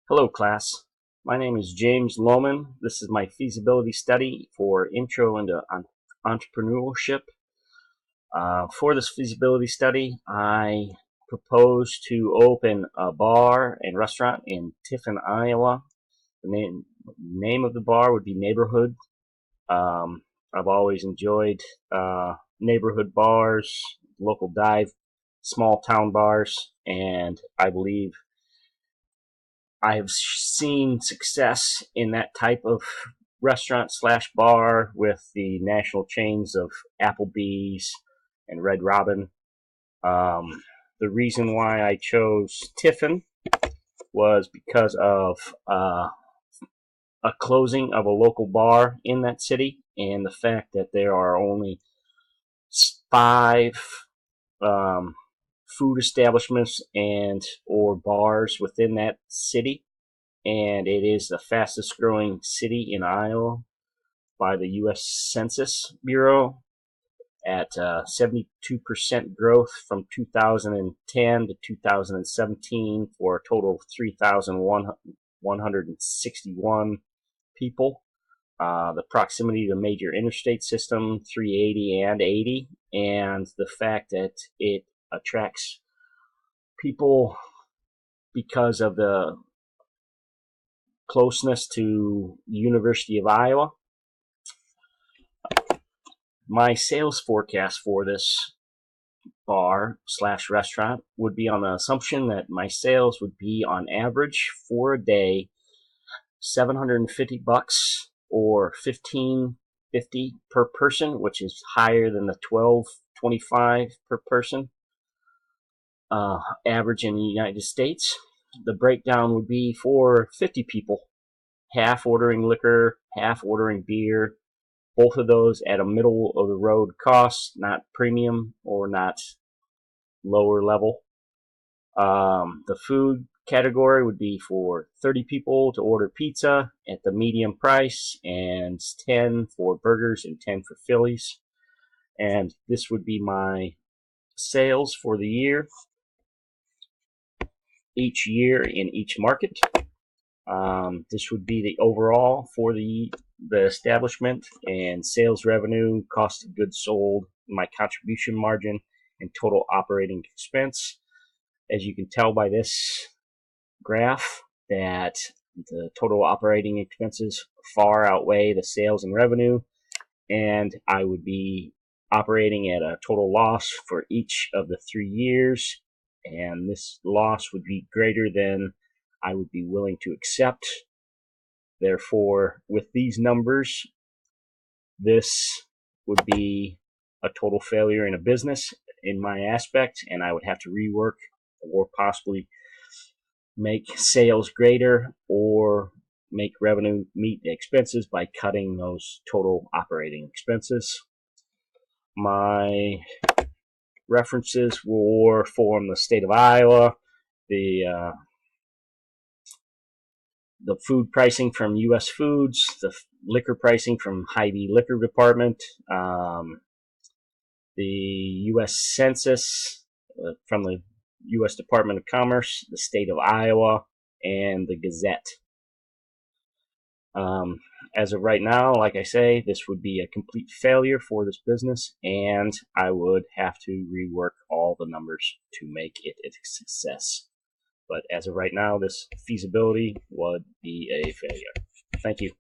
Hello class, my name is James Lohman. This is my feasibility study for Intro into Entrepreneurship. For this feasibility study, I propose to open a bar and restaurant in Tiffin, Iowa. The name of the bar would be Neighborhood. I've always enjoyed neighborhood bars, local dive, small town bars, and I believe I have seen success in that type of restaurant slash bar with the national chains of Applebee's and Red Robin. The reason why I chose Tiffin was because of a closing of a local bar in that city, and the fact that there are only 5 food establishments and or bars within that city, and it is the fastest growing city in Iowa by the U.S. Census Bureau at 72% growth from 2010 to 2017 for a total of 3,161 people. The proximity to major interstate system 380 and 80, and the fact that it attracts people because of the closeness to University of Iowa. My sales forecast for this bar slash restaurant would be on the assumption that my sales would be on average for a day $750 or $15.50 per person, which is higher than the $12.25 per person average in the United States. The breakdown would be for 50 people, half ordering liquor, half ordering beer, both of those at a middle of the road cost, not premium or not lower level. The food category would be for 30 people to order pizza at the medium price, and 10 for burgers and 10 for Phillies. And this would be my sales for the year, each year in each market. This would be the overall for the establishment, and sales revenue, cost of goods sold, my contribution margin, and total operating expense. As you can tell by this graph, that the total operating expenses far outweigh the sales and revenue, and I would be operating at a total loss for each of the 3 years, and this loss would be greater than I would be willing to accept. Therefore, with these numbers, this would be a total failure in a business in my aspect, and I would have to rework or possibly make sales greater or make revenue meet the expenses by cutting those total operating expenses. My references were from the state of Iowa, the food pricing from U.S. Foods, the liquor pricing from Hy-Vee Liquor Department, the U.S. Census from the U.S. Department of Commerce, the state of Iowa, and the Gazette. As of right now, like I say, this would be a complete failure for this business, and I would have to rework all the numbers to make it a success. But as of right now, this feasibility would be a failure. Thank you.